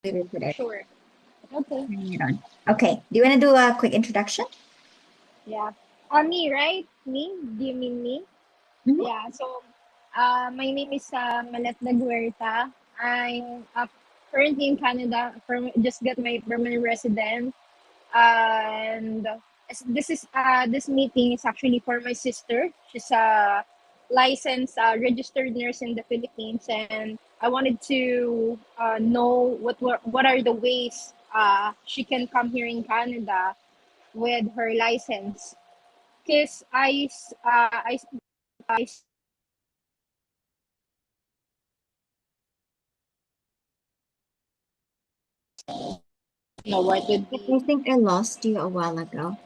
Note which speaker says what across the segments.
Speaker 1: today.
Speaker 2: Sure. Okay.
Speaker 1: Turning it on. Okay. Do you want to do a quick introduction?
Speaker 2: Yeah. Me, right? Me? Do you mean me?
Speaker 1: Mhm.
Speaker 2: Yeah. So, my name is Malet Guerta. I'm currently in Canada. Just got my permanent resident. And this meeting is actually for my sister. She's a licensed registered nurse in the Philippines, and I wanted to know what are the ways she can come here in Canada with her license. Because I know what would
Speaker 1: I
Speaker 2: be.
Speaker 1: think I lost you a while ago.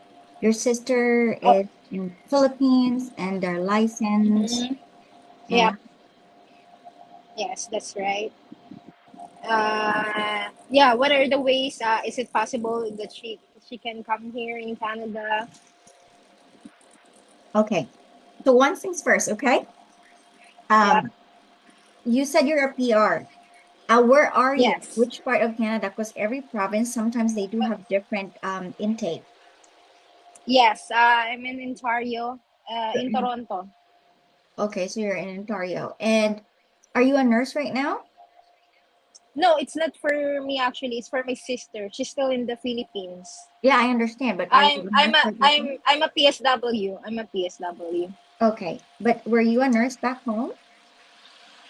Speaker 1: Your sister
Speaker 2: Oh,
Speaker 1: is in Philippines and they're licensed.
Speaker 2: mhm.
Speaker 1: And
Speaker 2: Yep. Yes, that's right. Yeah, what are the ways? Is it possible that she can come here in Canada?
Speaker 1: okay. So one thing's first, okay?
Speaker 2: Yeah.
Speaker 1: Um, you said you're a PR. Where are you?
Speaker 2: Yes.
Speaker 1: Which part of Canada? Because every province sometimes they do have different intake.
Speaker 2: Yes. I'm in Ontario, in Toronto.
Speaker 1: Okay, so you're in Ontario. And are you a nurse right now?
Speaker 2: No, it's not for me actually. It's for my sister. She's still in the Philippines.
Speaker 1: Yeah, I understand, but are you
Speaker 2: I'm
Speaker 1: a
Speaker 2: I'm
Speaker 1: nurse
Speaker 2: a
Speaker 1: right now?
Speaker 2: I'm a PSW. I'm a PSW.
Speaker 1: Okay, but were you a nurse back home?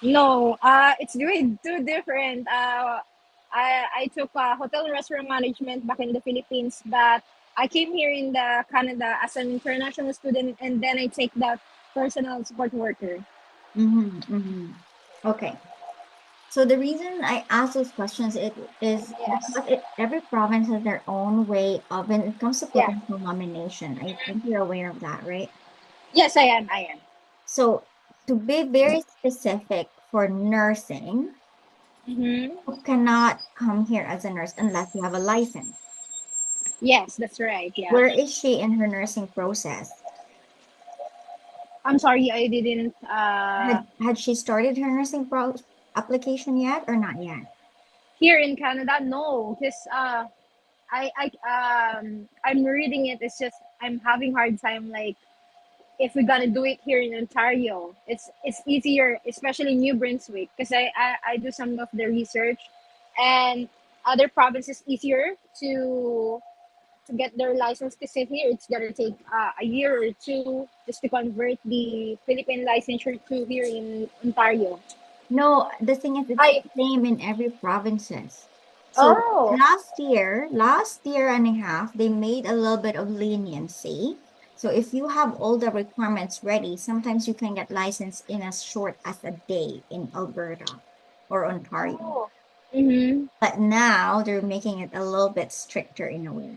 Speaker 2: No, it's really too different. I took hotel and restaurant management back in the Philippines, but I came here in the Canada as an international student, and then I take that personal support worker.
Speaker 1: Mm-hmm, mm-hmm. Okay. So the reason I ask those questions it is
Speaker 2: Yes.
Speaker 1: because every province has their own way of when it comes to
Speaker 2: Yeah.
Speaker 1: potential nomination. I think you're aware of that, right?
Speaker 2: Yes, I am. I am.
Speaker 1: So to be very specific for nursing,
Speaker 2: Mm-hmm.
Speaker 1: you cannot come here as a nurse unless you have a license.
Speaker 2: Yes, that's right. Yeah.
Speaker 1: Where is she in her nursing process?
Speaker 2: I'm sorry, I didn't.
Speaker 1: Had she started her nursing application yet or not yet?
Speaker 2: Here in Canada, no, because I'm reading it. It's just I'm having hard time like if we're gonna do it here in Ontario, it's easier, especially New Brunswick, because I do some of the research, and other provinces easier to get their license. Because here it's gonna take a year or two just to convert the Philippine licensure to here in Ontario.
Speaker 1: No, the thing is, it's the
Speaker 2: I
Speaker 1: same in every provinces. So
Speaker 2: oh
Speaker 1: last year and a half, they made a little bit of leniency. So if you have all the requirements ready, sometimes you can get licensed in as short as a day in Alberta or Ontario.
Speaker 2: oh mm-hmm.
Speaker 1: But now they're making it a little bit stricter in a way.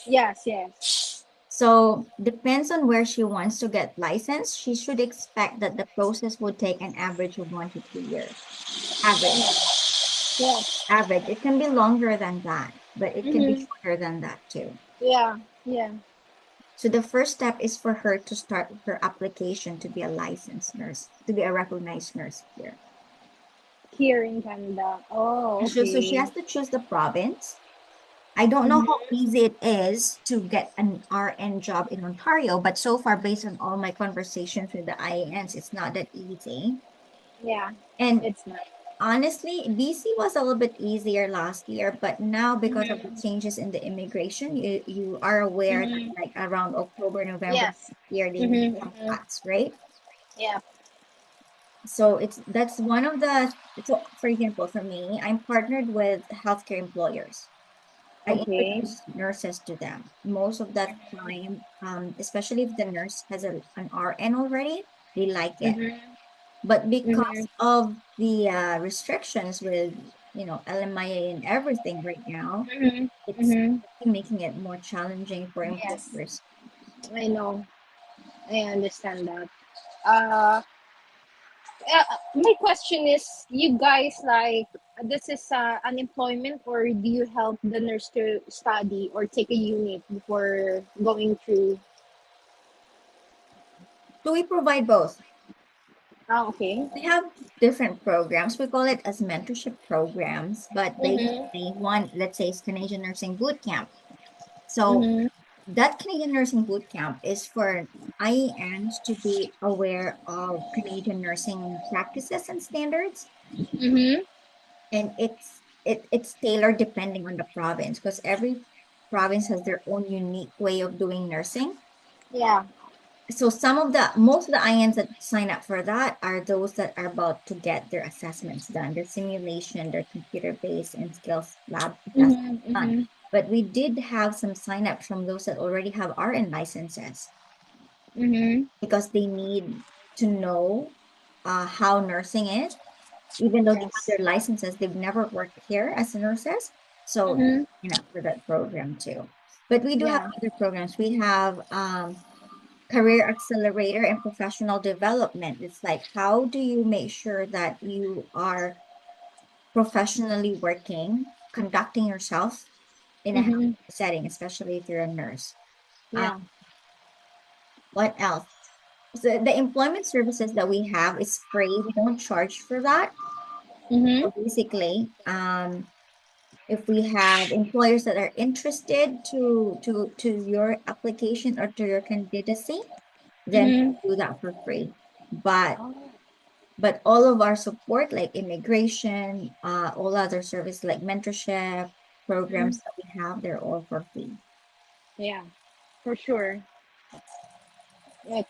Speaker 2: Yes, yes,
Speaker 1: So depends on where she wants to get licensed. She should expect that the process would take an average of 1 to 2 years. Average.
Speaker 2: yes,
Speaker 1: Average. It can be longer than that, but it can be
Speaker 2: mm-hmm.
Speaker 1: shorter than that too.
Speaker 2: Yeah, yeah.
Speaker 1: So the first step is for her to start her application to be a licensed nurse, to be a recognized nurse here.
Speaker 2: Here in Canada. Oh,
Speaker 1: So she
Speaker 2: okay.
Speaker 1: has to choose the province. I don't know how
Speaker 2: Mm-hmm.
Speaker 1: easy it is to get an RN job in Ontario, but so far, based on all my conversations with the IENs, it's not that easy.
Speaker 2: Yeah,
Speaker 1: And
Speaker 2: it's not.
Speaker 1: honestly, BC was a little bit easier last year, but now because of the
Speaker 2: Mm-hmm.
Speaker 1: changes in the immigration, you are aware that
Speaker 2: Mm-hmm.
Speaker 1: like around October, November
Speaker 2: Yes.
Speaker 1: year they made
Speaker 2: Mm-hmm.
Speaker 1: some
Speaker 2: Mm-hmm.
Speaker 1: cuts, right?
Speaker 2: Yeah.
Speaker 1: So that's one of the so for example, for me, I'm partnered with healthcare employers. I
Speaker 2: Okay.
Speaker 1: introduce nurses to them. Most of that time, especially if the nurse has an RN already, they like it.
Speaker 2: Mm-hmm.
Speaker 1: But because
Speaker 2: Mm-hmm.
Speaker 1: of the restrictions with LMIA and everything right now,
Speaker 2: Mm-hmm.
Speaker 1: it's
Speaker 2: Mm-hmm.
Speaker 1: making it more challenging for
Speaker 2: Yes,
Speaker 1: employers.
Speaker 2: I know. I understand that. Uh, my question is, you guys like this is unemployment, or do you help the nurse to study or take a unit before going through?
Speaker 1: So we provide both.
Speaker 2: Oh, okay.
Speaker 1: We have different programs. We call it as mentorship programs, but
Speaker 2: Mm-hmm.
Speaker 1: basically one, let's say, is Canadian Nursing Boot Camp. So
Speaker 2: Mm-hmm.
Speaker 1: that Canadian Nursing Boot Camp is for IENs to be aware of Canadian nursing practices and standards,
Speaker 2: Mm-hmm.
Speaker 1: and it's tailored depending on the province because every province has their own unique way of doing nursing.
Speaker 2: Yeah.
Speaker 1: So most of the INs that sign up for that are those that are about to get their assessments done, their simulation, their computer-based and skills lab assessment
Speaker 2: Mm-hmm.
Speaker 1: done.
Speaker 2: Mm-hmm.
Speaker 1: But we did have some sign-ups from those that already have RN licenses
Speaker 2: Mm-hmm.
Speaker 1: because they need to know how nursing is. Even though they have
Speaker 2: Yes.
Speaker 1: their licenses, they've never worked here as nurses. So,
Speaker 2: Mm-hmm.
Speaker 1: for that program too. But we do have
Speaker 2: Yeah.
Speaker 1: other programs. We have career accelerator and professional development. It's like, how do you make sure that you are professionally working, conducting yourself in a health
Speaker 2: Mm-hmm.
Speaker 1: setting, especially if you're a nurse? Uh,
Speaker 2: Yeah.
Speaker 1: what else? So the employment services that we have is free. We don't charge for that.
Speaker 2: Mm-hmm.
Speaker 1: So basically, if we have employers that are interested to your application or to your candidacy, then
Speaker 2: Mm-hmm.
Speaker 1: we do that for free. But
Speaker 2: Oh,
Speaker 1: but all of our support, like immigration, all other services like mentorship
Speaker 2: mhm.
Speaker 1: programs that we have, they're all for free.
Speaker 2: Yeah, for sure. Like,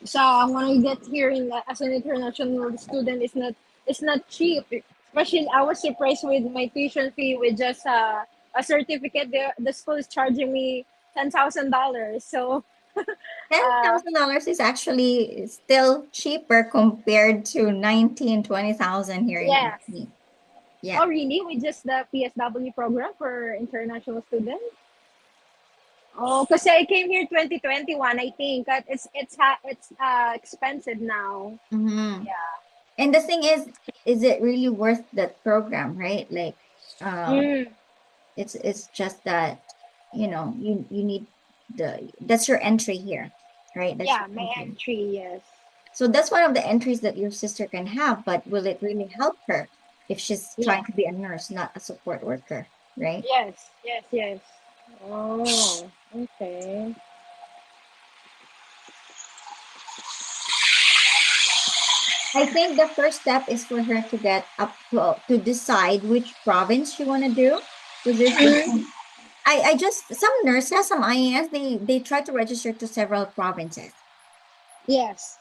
Speaker 2: so I want to get here in as an international student. It's not cheap. Especially, I was surprised with my tuition fee with just a certificate. The school is charging me $10,000. So,
Speaker 1: Ten
Speaker 2: uh,
Speaker 1: thousand dollars is actually still cheaper compared to 19, 20,000 here in
Speaker 2: yes.
Speaker 1: BC. Yeah.
Speaker 2: Oh, really? With just the PSW program for international students? Oh, because I came here 2021, I think. It's expensive now.
Speaker 1: Mm-hmm.
Speaker 2: Yeah.
Speaker 1: And the thing is it really worth that program, right? Like, uh,
Speaker 2: Mm,
Speaker 1: it's just that, you need that's your entry here, right? That's your
Speaker 2: yeah, my
Speaker 1: entry.
Speaker 2: entry, yes.
Speaker 1: So that's one of the entries that your sister can have, but will it really help her if she's
Speaker 2: Yeah.
Speaker 1: trying to be a nurse, not a support worker, right?
Speaker 2: Yes, yes, yes. Oh, okay.
Speaker 1: I think the first step is for her to get up to decide which province she want to do. Because there's
Speaker 2: Mm,
Speaker 1: different. I just some nurses, some IES, they try to register to several provinces.
Speaker 2: yes.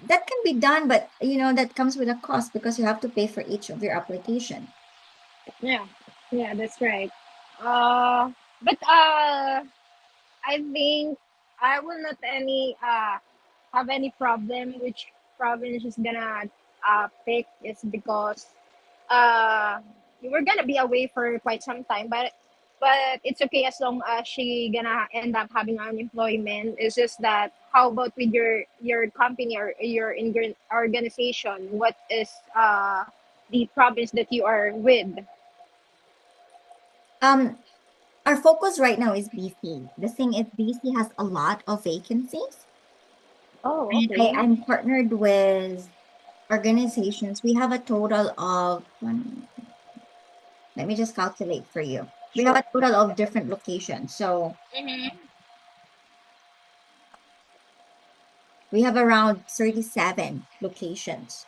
Speaker 1: That can be done, but that comes with a cost because you have to pay for each of your application.
Speaker 2: Yeah. Yeah, that's right. Uh, but I think I will not any have any problem which province is gonna pick is because uh we're gonna be away for quite some time, but it's okay as long as she gonna end up having unemployment. It's just that how about with your company or your organization? What is the province that you are with?
Speaker 1: Um, our focus right now is BC. The thing is, BC has a lot of vacancies,
Speaker 2: Oh,
Speaker 1: and
Speaker 2: okay.
Speaker 1: I'm partnered with organizations. We have a total of let me just calculate for you. We have
Speaker 2: Sure.
Speaker 1: a total of different locations. So
Speaker 2: Mm-hmm.
Speaker 1: we have around 37 locations.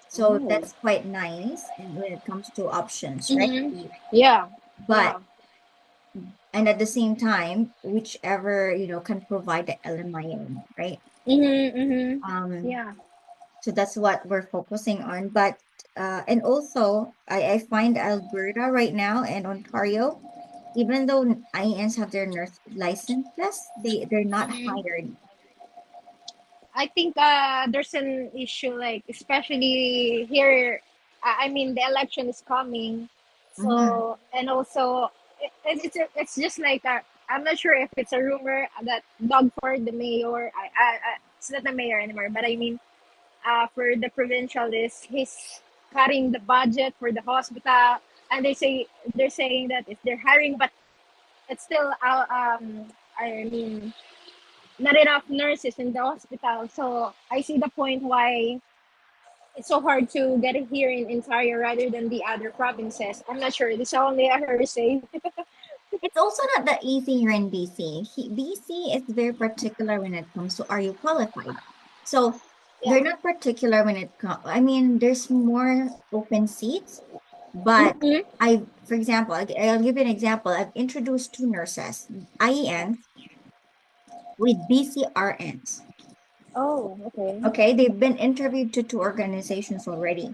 Speaker 1: So
Speaker 2: Oh.
Speaker 1: that's quite nice. And when it comes to options, right?
Speaker 2: Mm-hmm. Yeah.
Speaker 1: But
Speaker 2: Yeah.
Speaker 1: and at the same time, whichever, can provide the LMIN, right?
Speaker 2: Mm-hmm. Mm-hmm.
Speaker 1: Um,
Speaker 2: Yeah.
Speaker 1: so that's what we're focusing on. But and also I find Alberta right now and Ontario, even though IENs have their nurse licenses, they're not
Speaker 2: Mm-hmm.
Speaker 1: hired.
Speaker 2: I think there's an issue like especially here. I mean the election is coming,
Speaker 1: Mhm.
Speaker 2: so and also it's just like I'm not sure if it's a rumor that Doug Ford, the mayor, it's not the mayor anymore, but I mean for the provincial is he's cutting the budget for the hospital, and they're saying that if they're hiring, but it's still I mean not enough nurses in the hospital. So I see the point why it's so hard to get here in Ontario rather than the other provinces. I'm not sure. This is only a hearsay.
Speaker 1: It's also not that easy here in BC. BC is very particular when it comes to are you qualified? So
Speaker 2: Yeah.
Speaker 1: they're not particular when it comes. I mean, there's more open seats, but
Speaker 2: Mm-hmm.
Speaker 1: for example, I'll give you an example. I've introduced two nurses, IENs with BCRNs.
Speaker 2: Oh, okay.
Speaker 1: Okay, they've been interviewed to two organizations already,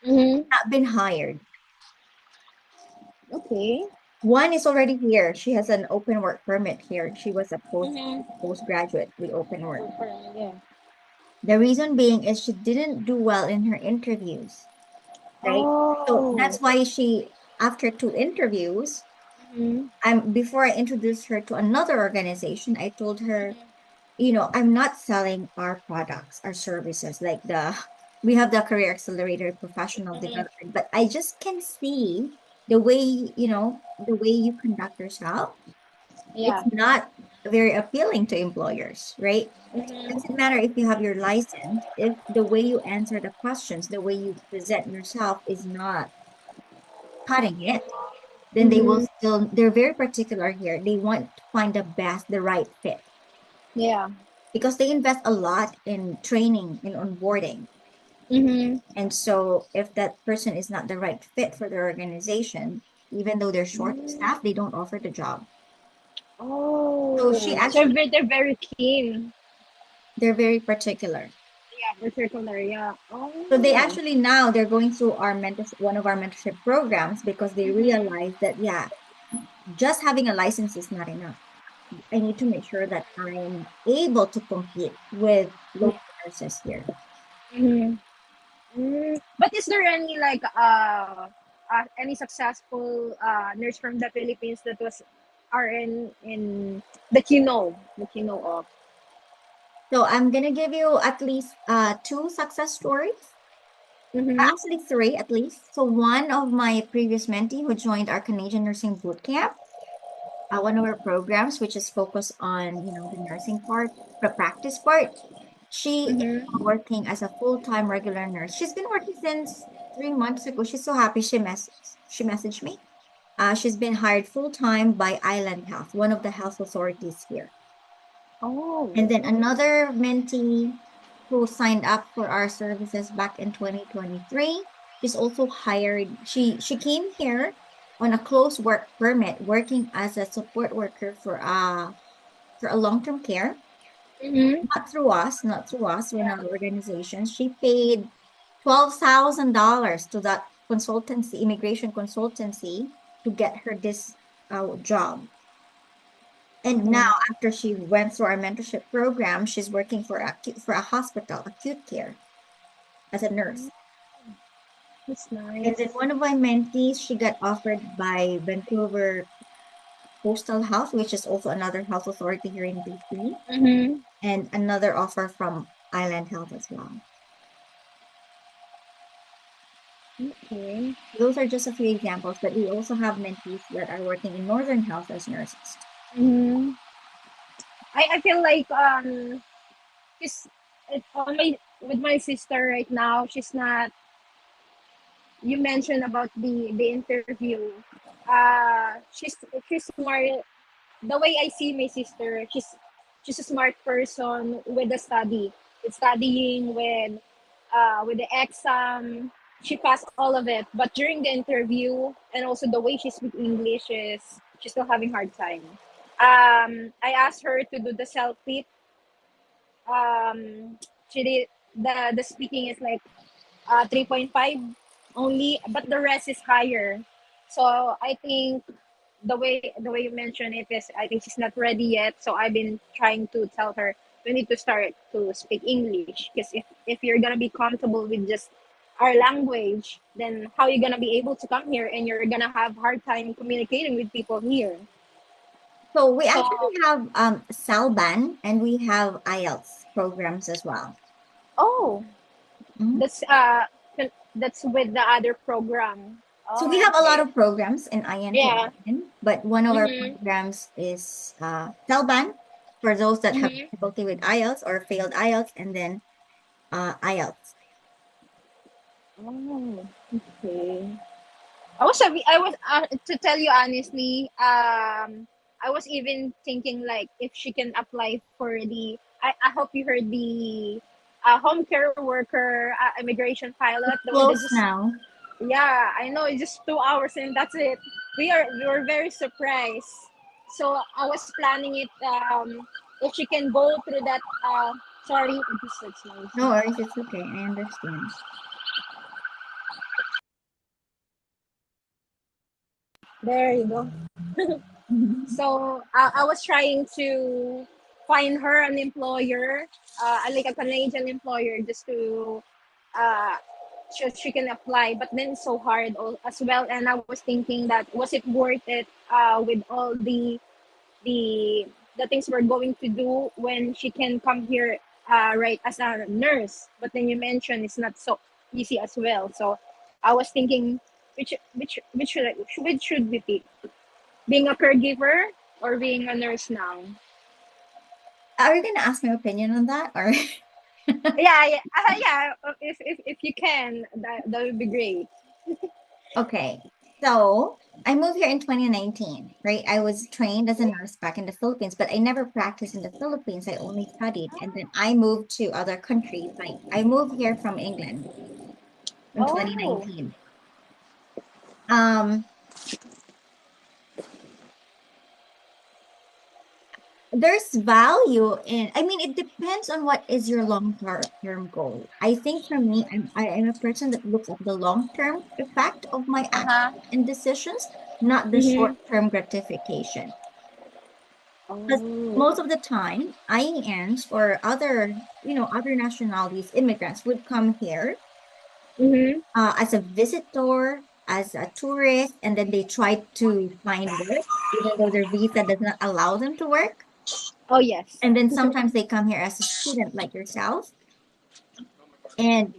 Speaker 2: Mm-hmm.
Speaker 1: not been hired.
Speaker 2: Okay.
Speaker 1: One is already here. She has an open work permit here. She was a
Speaker 2: Mm-hmm.
Speaker 1: postgraduate with open work.
Speaker 2: Yeah.
Speaker 1: The reason being is she didn't do well in her interviews, right? So
Speaker 2: Oh.
Speaker 1: that's why after two interviews,
Speaker 2: Mm-hmm.
Speaker 1: before I introduced her to another organization, I told her, I'm not selling our products, our services, like we have the career accelerator, professional
Speaker 2: Mm-hmm.
Speaker 1: development, but I just can see the way, the way you conduct yourself, it's
Speaker 2: Yeah.
Speaker 1: not very appealing to employers, right? Doesn't
Speaker 2: Mm-hmm.
Speaker 1: matter if you have your license, if the way you answer the questions, the way you present yourself is not cutting it, then
Speaker 2: Mm-hmm.
Speaker 1: they're very particular here. They want to find the right fit
Speaker 2: Yeah.
Speaker 1: because they invest a lot in training and onboarding.
Speaker 2: Mm-hmm.
Speaker 1: And so if that person is not the right fit for their organization, even though they're short of staff, they don't offer the job. So she
Speaker 2: Oh, so
Speaker 1: actually,
Speaker 2: they're very keen.
Speaker 1: they're very particular.
Speaker 2: Yeah, particular. Yeah.
Speaker 1: So they
Speaker 2: Oh.
Speaker 1: actually now they're going through one of our mentorship programs because they realize that, yeah, just having a license is not enough. I need to make sure that I'm able to compete with local nurses here.
Speaker 2: Mm-hmm. But is there any like any successful nurse from the Philippines that was RN in that you know of?
Speaker 1: So I'm gonna give you at least two success stories.
Speaker 2: Mm-hmm.
Speaker 1: Actually, three at least. So one of my previous mentee who joined our Canadian Nursing Bootcamp, one of our programs, which is focused on, the nursing part, the practice part. She is
Speaker 2: Mm-hmm.
Speaker 1: working as a full-time regular nurse. She's been working since 3 months ago. She's so happy. She messaged me. She's been hired full-time by Island Health, one of the health authorities here.
Speaker 2: Oh,
Speaker 1: And then
Speaker 2: okay.
Speaker 1: another mentee who signed up for our services back in 2023. She's also hired. She came here on a close work permit, working as a support worker for a long-term care.
Speaker 2: Mm-hmm.
Speaker 1: Not through us, we're
Speaker 2: Yeah.
Speaker 1: not organizations. She paid $12,000 to that consultancy, immigration consultancy, to get her this job. And now,
Speaker 2: Mm-hmm.
Speaker 1: after she went through our mentorship program, she's working for a hospital, acute care, as a nurse.
Speaker 2: That's
Speaker 1: And then
Speaker 2: nice.
Speaker 1: one of my mentees, she got offered by Vancouver Postal Health, which is also another health authority here in BC,
Speaker 2: Mm-hmm.
Speaker 1: and another offer from Island Health as well.
Speaker 2: Okay.
Speaker 1: Those are just a few examples, but we also have mentees that are working in Northern Health as nurses.
Speaker 2: Mm-hmm. I feel like she's on my with my sister right now. She's not. You mentioned about the interview. She's smart. The way I see my sister, she's a smart person with the study, with studying, with the exam. She passed all of it, but during the interview and also the way she speaks English is she's still having hard time. I asked her to do the self fit. She did the speaking is like 3.5 only, but the rest is higher. So I think the way you mentioned it is I think she's not ready yet. So I've been trying to tell her we need to start to speak English because if you're gonna be comfortable with just our language, then how you gonna be able to come here and you're gonna have hard time communicating with people here.
Speaker 1: So we
Speaker 2: So
Speaker 1: actually have Salban and we have IELTS programs as well.
Speaker 2: oh,
Speaker 1: Mhm.
Speaker 2: that's that's with the other program.
Speaker 1: So we
Speaker 2: Oh,
Speaker 1: have a lot
Speaker 2: okay.
Speaker 1: of programs in IN to
Speaker 2: Yeah.
Speaker 1: IN, but one of our
Speaker 2: Mm-hmm.
Speaker 1: programs is Salban. for those that have
Speaker 2: Mm-hmm.
Speaker 1: difficulty with IELTS or failed IELTS, and then IELTS.
Speaker 2: Oh, okay. I was to tell you honestly, I was even thinking like if she can apply for the. I hope you heard the home care worker immigration pilot, the one that
Speaker 1: Close
Speaker 2: just
Speaker 1: now.
Speaker 2: yeah, I know it's just 2 hours and that's it. We were very surprised. So I was planning it if she can go through that sorry, this is
Speaker 1: No
Speaker 2: noisy.
Speaker 1: worries, it's okay. I understand.
Speaker 2: There you go.
Speaker 1: Mhm.
Speaker 2: So I was trying to find her an employer, like a Canadian employer, just to uh, she can apply. But then it's so hard as well. And I was thinking that was it worth it with all the the things we're going to do when she can come here right as a nurse. But then you mentioned it's not so easy as well. So I was thinking which should we pick? Being a caregiver or being a nurse now?
Speaker 1: Are you gonna ask my opinion on that, or?
Speaker 2: Yeah, yeah, yeah. If you can, that would be great.
Speaker 1: Okay, so I moved here in 2019, right? I was trained as a nurse back in the Philippines, but I never practiced in the Philippines. I only studied, and then I moved to other countries. Like I moved here from England in
Speaker 2: Oh.
Speaker 1: 2019. Um, there's value in, I mean, it depends on what is your long-term goal. I think for me, I am a person that looks at the long-term effect of my
Speaker 2: Uh
Speaker 1: actions
Speaker 2: huh.
Speaker 1: and decisions, not the
Speaker 2: Mhm.
Speaker 1: short-term gratification. Because
Speaker 2: Oh.
Speaker 1: most of the time, IENs or other nationalities, immigrants would come here
Speaker 2: Mhm.
Speaker 1: as a visitor, as a tourist, and then they try to find work, even though their visa does not allow them to work.
Speaker 2: Oh yes.
Speaker 1: And then sometimes they come here as a student like yourself. And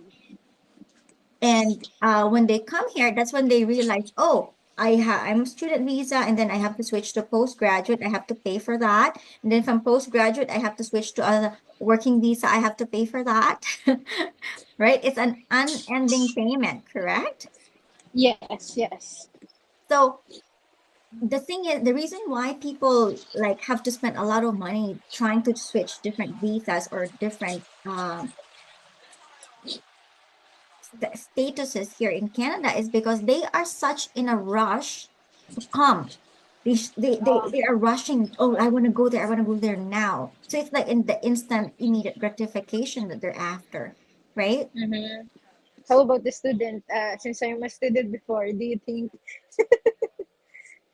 Speaker 1: when they come here, that's when they realize, oh, I'm a student visa, and then I have to switch to postgraduate. I have to pay for that. And then from postgraduate, I have to switch to a working visa. I have to pay for that. Right? It's an unending payment, correct?
Speaker 2: Yes. Yes.
Speaker 1: So the thing is, the reason why people like have to spend a lot of money trying to switch different visas or different statuses here in Canada is because they are such in a rush to come. They are rushing. Oh, I want to go there. I want to go there now. So it's like in the instant, immediate gratification that they're after, right?
Speaker 2: Mhm. How about the student? Since I'm a student before, do you think?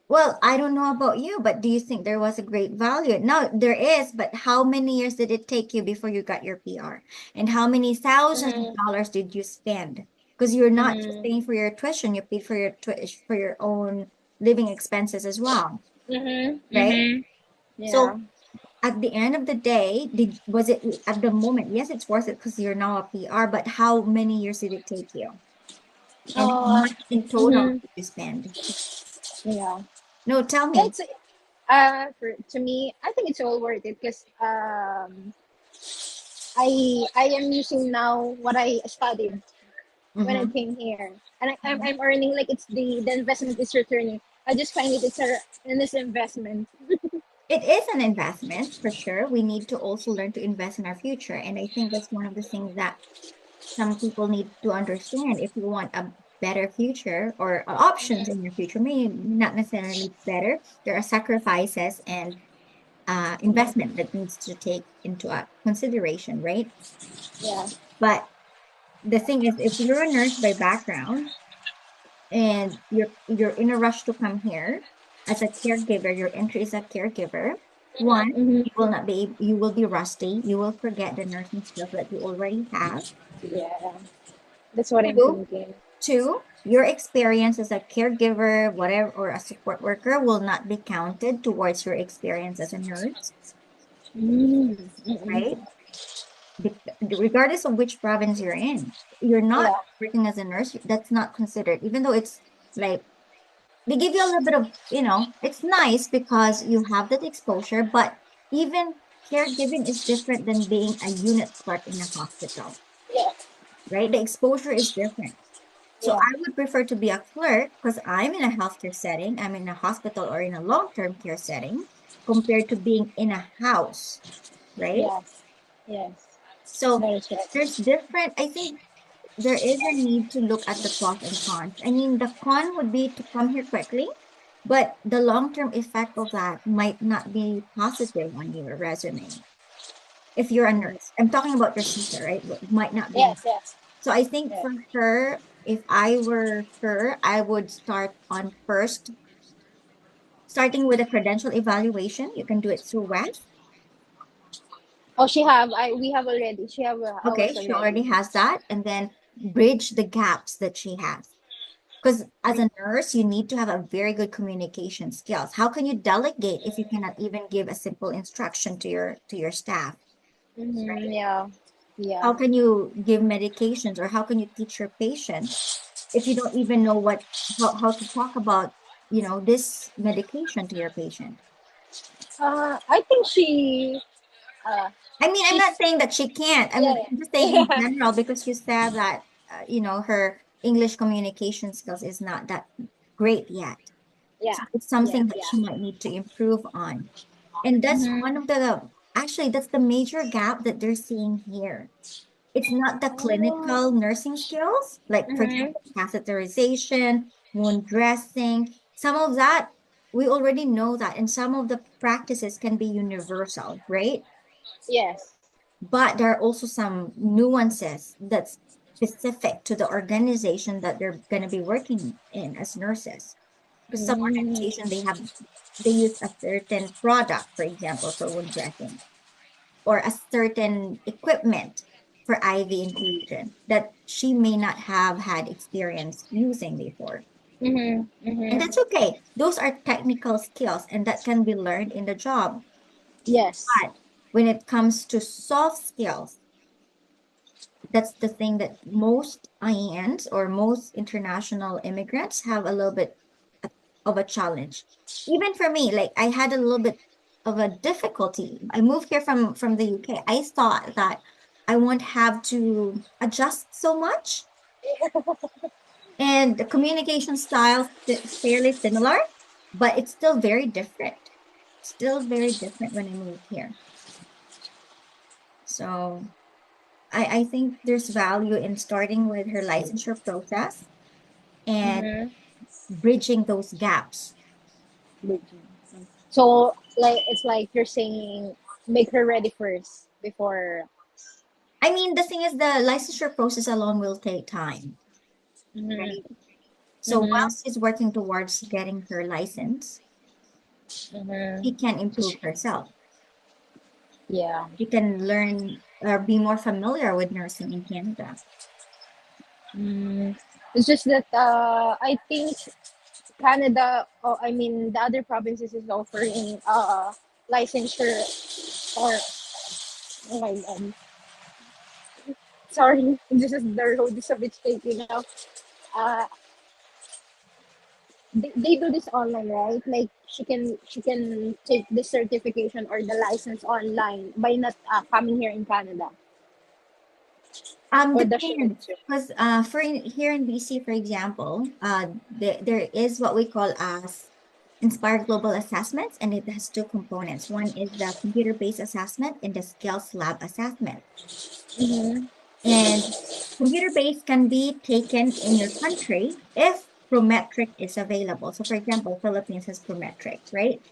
Speaker 1: Well, I don't know about you, but do you think there was a great value? No, there is, but how many years did it take you before you got your PR? And how many thousands of
Speaker 2: Mhm.
Speaker 1: dollars did you spend? Because you're not just
Speaker 2: Mhm.
Speaker 1: paying for your tuition, you paid for your for your own living expenses as well,
Speaker 2: Mhm.
Speaker 1: right?
Speaker 2: Mhm. Yeah.
Speaker 1: So at the end of the day, was it at the moment? Yes, it's worth it because you're now a PR, but how many years did it take you? And how
Speaker 2: Uh.
Speaker 1: much in total
Speaker 2: Mhm.
Speaker 1: did you spend?
Speaker 2: Yeah.
Speaker 1: No, tell me.
Speaker 2: It's to me, I think it's all worth it because I am using now what I studied when I
Speaker 1: Mm-hmm.
Speaker 2: came here, and I'm earning like it's the investment is returning. I just find it's a in this investment.
Speaker 1: It is an investment for sure. We need to also learn to invest in our future. And I think that's one of the things that some people need to understand. If you want a better future or options in your future, maybe not necessarily better, there are sacrifices and investment that needs to take into consideration, right?
Speaker 2: Yeah.
Speaker 1: But the thing is, if you're a nurse by background and you're in a rush to come here as a caregiver, your entry is a caregiver. One,
Speaker 2: Mm-hmm.
Speaker 1: you will be rusty. You will forget the nursing skills that you already have.
Speaker 2: Yeah, that's what I'm
Speaker 1: Two,
Speaker 2: thinking.
Speaker 1: your experience as a caregiver, whatever, or a support worker will not be counted towards your experience as a nurse,
Speaker 2: Mm-hmm.
Speaker 1: right? Regardless of which province you're in, you're not
Speaker 2: Yeah.
Speaker 1: working as a nurse. That's not considered, even though it's like they give you a little bit of, it's nice because you have that exposure, but even caregiving is different than being a unit clerk in a hospital,
Speaker 2: Yeah.
Speaker 1: right? The exposure is different. So
Speaker 2: Yeah.
Speaker 1: I would prefer to be a clerk because I'm in a healthcare setting, I'm in a hospital or in a long-term care setting compared to being in a house, right?
Speaker 2: Yes. Yes.
Speaker 1: So
Speaker 2: That is right.
Speaker 1: there's different, I think there is a need to look at the pros and cons. I mean, the con would be to come here quickly, but the long-term effect of that might not be positive on your resume if you're a
Speaker 2: Mhm.
Speaker 1: nurse. I'm talking about your sister, right? What might not be.
Speaker 2: Yes. Yes.
Speaker 1: So I think
Speaker 2: Yes.
Speaker 1: for her, if I were her, I would start on first, starting with a credential evaluation. You can do it through WES.
Speaker 2: Oh, she have. I we have already. She have
Speaker 1: Okay,
Speaker 2: ours
Speaker 1: she already
Speaker 2: already.
Speaker 1: has that, and then bridge the gaps that she has. Because as a nurse, you need to have a very good communication skills. How can you delegate if you cannot even give a simple instruction to your staff,
Speaker 2: Mm-hmm.
Speaker 1: right?
Speaker 2: Yeah. Yeah.
Speaker 1: How can you give medications or how can you teach your patients if you don't even know how to talk about, this medication to your patient?
Speaker 2: I think she. Uh,
Speaker 1: I mean, I'm
Speaker 2: she's.
Speaker 1: not saying that she can't. I'm
Speaker 2: Yeah.
Speaker 1: just saying in
Speaker 2: Yeah.
Speaker 1: general because you said that, her English communication skills is not that great yet.
Speaker 2: Yeah.
Speaker 1: So it's
Speaker 2: Yeah.
Speaker 1: something that
Speaker 2: Yeah.
Speaker 1: she might need to improve on. And that's one
Speaker 2: Mm-hmm.
Speaker 1: of actually, that's the major gap that they're seeing here. It's not the
Speaker 2: Oh.
Speaker 1: clinical nursing skills, like, for
Speaker 2: Mm-hmm.
Speaker 1: example, catheterization, wound dressing. Some of that, we already know that, and some of the practices can be universal, right?
Speaker 2: Yes.
Speaker 1: But there are also some nuances that's specific to the organization that they're going to be working in as nurses. Because some
Speaker 2: Mm.
Speaker 1: organization they use a certain product, for example, for wound dressing, or a certain equipment for IV infusion that she may not have had experience using before.
Speaker 2: Mm-hmm.
Speaker 1: And
Speaker 2: Mm-hmm.
Speaker 1: that's okay. Those are technical skills and that can be learned in the job.
Speaker 2: Yes.
Speaker 1: But when it comes to soft skills, that's the thing that most IENs or most international immigrants have a little bit of a challenge. Even for me, like I had a little bit of a difficulty. I moved here from the UK. I thought that I won't have to adjust so much, and the communication styles fairly similar, but it's still very different. Still very different when I moved here. So I think there's value in starting with her licensure process and
Speaker 2: Mm-hmm.
Speaker 1: bridging those gaps.
Speaker 2: So like it's like you're saying, make her ready first before.
Speaker 1: I mean, the thing is, the licensure process alone will take time, right?
Speaker 2: Mm-hmm.
Speaker 1: So while
Speaker 2: Mm-hmm.
Speaker 1: she's working towards getting her license,
Speaker 2: Mm-hmm.
Speaker 1: she can
Speaker 2: So
Speaker 1: improve herself.
Speaker 2: yeah.
Speaker 1: She can learn or be more familiar with nursing in Canada.
Speaker 2: Mm. It's just that I think Canada, oh, I mean the other provinces is offering licensure or oh my god, sorry, this is the road is a bit shaky now. Uh, they do this online, right? Like she can take the certification or the license online by not coming here in Canada, or does she need
Speaker 1: Depends.
Speaker 2: to?
Speaker 1: Because here in BC, for example, there is what we call as Inspired Global Assessments, and it has two components. One is the computer-based assessment and the skills lab assessment.
Speaker 2: Mm-hmm.
Speaker 1: And computer-based can be taken in your country if Prometric is available. So, for example, Philippines has Prometric, right?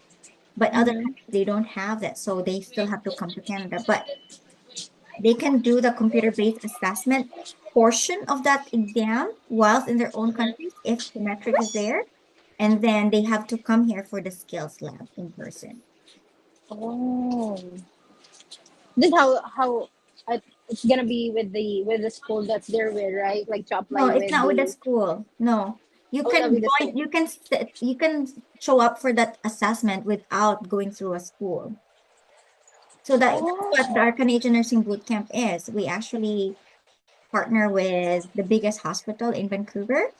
Speaker 1: But other
Speaker 2: Mm-hmm.
Speaker 1: countries, they don't have that. So they still have to come to Canada. But they can do the computer-based assessment portion of that exam whilst in their own countries if Prometric is there. And then they have to come here for the skills lab in person.
Speaker 2: Oh, then how it's gonna be with the school that's there with, right? Like to
Speaker 1: No,
Speaker 2: apply
Speaker 1: it's
Speaker 2: with
Speaker 1: not with the
Speaker 2: the.
Speaker 1: school. No. You
Speaker 2: Oh, not
Speaker 1: can
Speaker 2: with the school.
Speaker 1: join, you can show up for that assessment without going through a school. So that's what
Speaker 2: Oh.
Speaker 1: our Canadian Nursing Bootcamp is. We actually partner with the biggest hospital in Vancouver.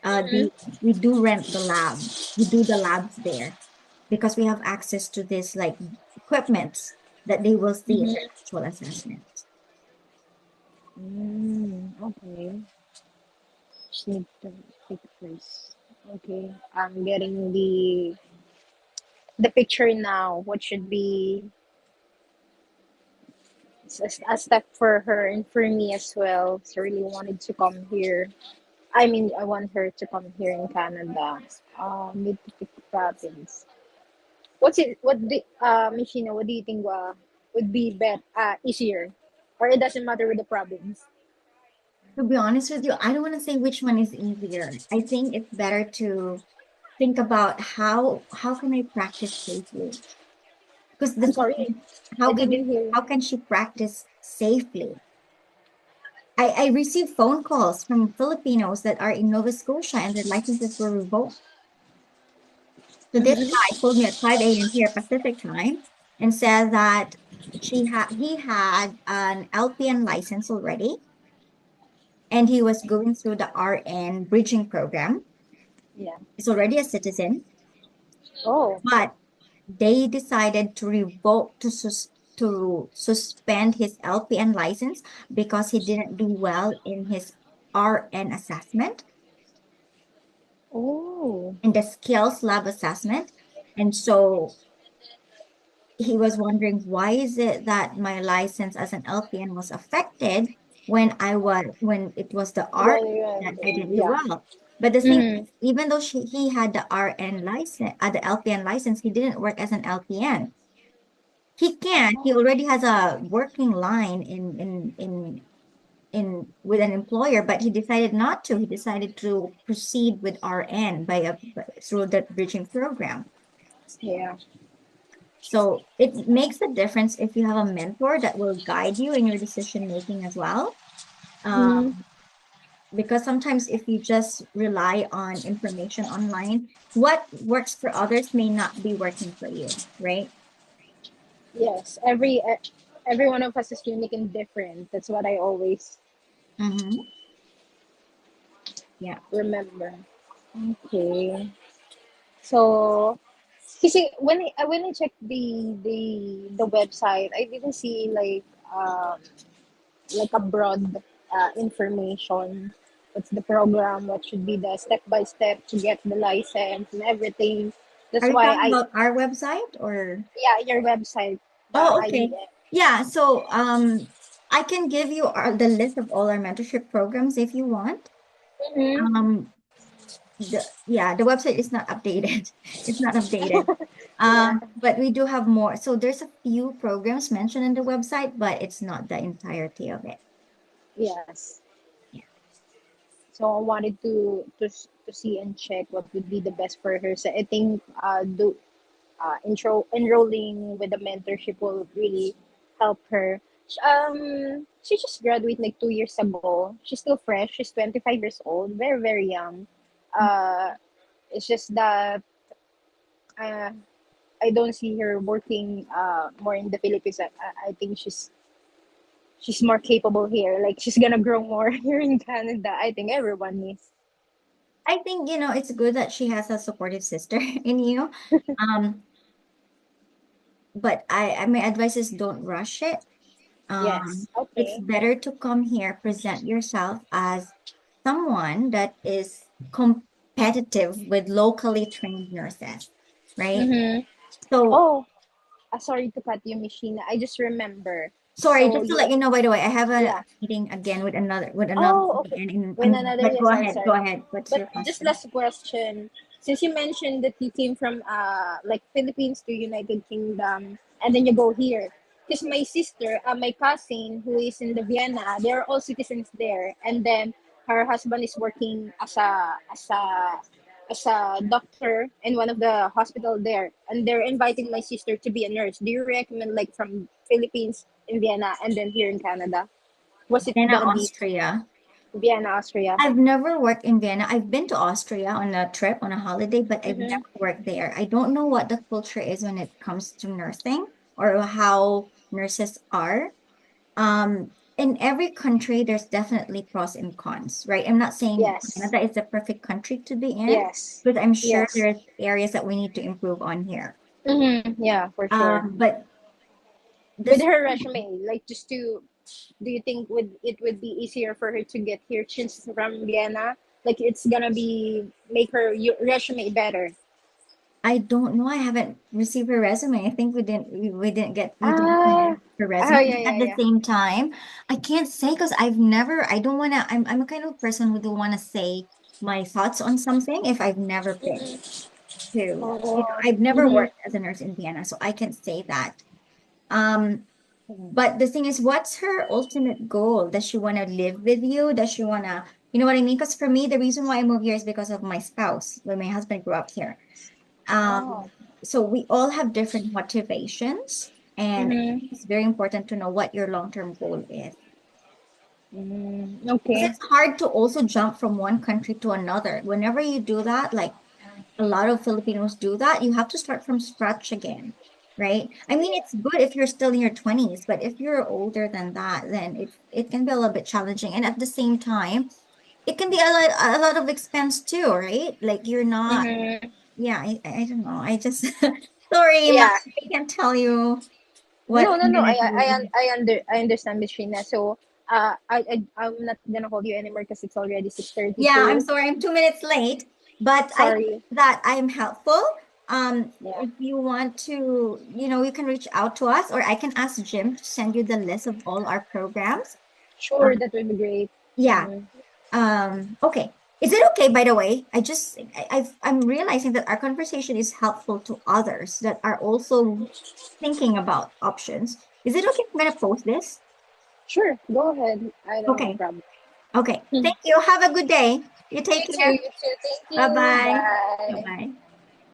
Speaker 2: Mm-hmm.
Speaker 1: We do rent the lab. We do the labs there because we have access to this like equipment. that they will see in their
Speaker 2: Mm-hmm.
Speaker 1: actual assessment.
Speaker 2: Okay. Just need to pick first. Okay. I'm getting the picture now. What should be a step for her and for me as well. So really wanted to come here. I mean, I want her to come here in Canada. Need to pick province. What's it? What the Michina? What do you think would be easier, or it doesn't matter with the province?
Speaker 1: To be honest with you, I don't want to say which one is easier. I think it's better to think about how can I practice safely? Because the
Speaker 2: I'm
Speaker 1: thing
Speaker 2: sorry,
Speaker 1: is, how
Speaker 2: I
Speaker 1: can
Speaker 2: couldn't hear.
Speaker 1: how can she practice safely? I received phone calls from Filipinos that are in Nova Scotia and their licenses were revoked. So this
Speaker 2: Mm-hmm.
Speaker 1: guy called me at 5 a.m. here Pacific time and said that he had an LPN license already and he was going through the RN bridging program.
Speaker 2: Yeah.
Speaker 1: He's already a citizen,
Speaker 2: Oh.
Speaker 1: but they decided to revoke to suspend his LPN license because he didn't do well in his RN assessment
Speaker 2: Oh.
Speaker 1: in the skills lab assessment. And so he was wondering why is it that my license as an LPN was affected when it was the RN
Speaker 2: Well,
Speaker 1: that I didn't do
Speaker 2: yeah.
Speaker 1: well. But the thing
Speaker 2: Mm-hmm.
Speaker 1: is, even though he had the RN license, the LPN license, he didn't work as an LPN. He can. He
Speaker 2: Oh.
Speaker 1: already has a working line in with an employer, but he decided not to. He decided to proceed with RN through the bridging program.
Speaker 2: Yeah.
Speaker 1: So it makes a difference if you have a mentor that will guide you in your decision making as well.
Speaker 2: Mm-hmm.
Speaker 1: Because sometimes if you just rely on information online, what works for others may not be working for you, right?
Speaker 2: Yes. Every one of us is unique and different. That's what I always
Speaker 1: Mm-hmm. Yeah.
Speaker 2: remember. Okay. So, kasi when I checked the website, I didn't see like a broad information. What's the program? What should be the step by step to get the license and everything.
Speaker 1: Are
Speaker 2: That's
Speaker 1: you
Speaker 2: why
Speaker 1: talking about our website or?
Speaker 2: your website, the
Speaker 1: Oh, okay.
Speaker 2: IEN.
Speaker 1: Yeah. So, I can give you the list of all our mentorship programs if you want.
Speaker 2: Mm-hmm.
Speaker 1: Um, the website is not updated. It's not updated.
Speaker 2: Yeah.
Speaker 1: But we do have more. So there's a few programs mentioned in the website, but it's not the entirety of it.
Speaker 2: Yes.
Speaker 1: Yeah.
Speaker 2: So I wanted to see and check what would be the best for her. So I think do enrolling with the mentorship will really help her. She just graduated like 2 years ago. She's still fresh. She's 25 years old. Very very young. Uh, it's just that uh, I don't see her working more in the Philippines. I think she's more capable here. Like she's gonna grow more here in Canada. I think everyone needs.
Speaker 1: I think, it's good that she has a supportive sister in you. Um, but my advice is don't rush it.
Speaker 2: Yes.
Speaker 1: It's
Speaker 2: Okay.
Speaker 1: better to come here, present yourself as someone that is competitive with locally trained nurses, right?
Speaker 2: Mm-hmm.
Speaker 1: So,
Speaker 2: Oh, sorry to cut you, Machine. I just remember.
Speaker 1: sorry,
Speaker 2: So
Speaker 1: just to
Speaker 2: you,
Speaker 1: let you know, by the way, I have a
Speaker 2: yeah.
Speaker 1: meeting again with another
Speaker 2: Oh, okay.
Speaker 1: and
Speaker 2: With another,
Speaker 1: but
Speaker 2: yeah, sorry,
Speaker 1: go
Speaker 2: sorry.
Speaker 1: ahead. What's
Speaker 2: But
Speaker 1: your
Speaker 2: just
Speaker 1: question?
Speaker 2: last question. Since you mentioned that you came from like Philippines to United Kingdom and then you go here. Because my sister, my cousin who is in the Vienna, they're all citizens there. And then her husband is working as a doctor in one of the hospital there. And they're inviting my sister to be a nurse. Do you recommend like from Philippines in Vienna and then here in Canada? Was it
Speaker 1: Vienna,
Speaker 2: gonna be
Speaker 1: Austria.
Speaker 2: Vienna, Austria?
Speaker 1: I've never worked in Vienna. I've been to Austria on a trip, on a holiday, but I've
Speaker 2: Mm-hmm.
Speaker 1: never worked there. I don't know what the culture is when it comes to nursing or how nurses are. In every country, there's definitely pros and cons, right? I'm not saying
Speaker 2: Yes.
Speaker 1: Canada is the perfect country to be in,
Speaker 2: Yes.
Speaker 1: but I'm sure
Speaker 2: Yes.
Speaker 1: there's areas that we need to improve on here.
Speaker 2: Mm-hmm. Yeah, for sure.
Speaker 1: But
Speaker 2: with
Speaker 1: this
Speaker 2: her resume, like just to, do you think would it would be easier for her to get here since from Vienna? Like it's gonna be make her resume better.
Speaker 1: I don't know. I haven't received her resume. I think we didn't
Speaker 2: Ah,
Speaker 1: get her
Speaker 2: oh
Speaker 1: resume.
Speaker 2: yeah,
Speaker 1: But at
Speaker 2: yeah,
Speaker 1: the
Speaker 2: yeah.
Speaker 1: same time, I can't say because I don't wanna, I'm a kind of person who don't wanna say my thoughts on something if I've never been to,
Speaker 2: Oh,
Speaker 1: I've never
Speaker 2: mm-hmm,
Speaker 1: worked as a nurse in Vienna, so I can say that. Um, but the thing is, what's her ultimate goal? Does she wanna live with you? Does she wanna, you know what I mean? Because for me, the reason why I moved here is because of my spouse, when my husband grew up here.
Speaker 2: oh,
Speaker 1: So we all have different motivations, and
Speaker 2: mm-hmm,
Speaker 1: it's very important to know what your long-term goal is.
Speaker 2: mm,
Speaker 1: Because
Speaker 2: okay.
Speaker 1: it's hard to also jump from one country to another. Whenever you do that, like a lot of Filipinos do that, you have to start from scratch again, right? I mean, it's good if you're still in your 20s, but if you're older than that, then it can be a little bit challenging. And at the same time, it can be a lot of expense too, right? Like you're not,
Speaker 2: Mm-hmm.
Speaker 1: yeah, I don't know. I just sorry, Mom,
Speaker 2: Yeah.
Speaker 1: I can't tell you what
Speaker 2: No, no,
Speaker 1: I'm
Speaker 2: no.
Speaker 1: gonna do.
Speaker 2: I understand, Miss Sheena. So, I'm not gonna hold you anymore because it's already six thirty
Speaker 1: Yeah, I'm
Speaker 2: two.
Speaker 1: sorry, I'm 2 minutes late, but I hope
Speaker 2: Sorry.
Speaker 1: that I'm helpful.
Speaker 2: Yeah.
Speaker 1: If you want to, you can reach out to us, or I can ask Jim to send you the list of all our programs.
Speaker 2: Sure,
Speaker 1: Um,
Speaker 2: that would be great.
Speaker 1: yeah.
Speaker 2: Mm-hmm.
Speaker 1: Okay. Is it okay, by the way? I'm realizing that our conversation is helpful to others that are also thinking about options. Is it okay if I'm gonna post this?
Speaker 2: Sure, go ahead. I don't have a
Speaker 1: Okay.
Speaker 2: problem.
Speaker 1: Okay. Thank you. Have a good day. You take
Speaker 2: You too.
Speaker 1: care.
Speaker 2: You too. Thank you.
Speaker 1: Bye-bye.
Speaker 2: Bye.
Speaker 1: Bye-bye.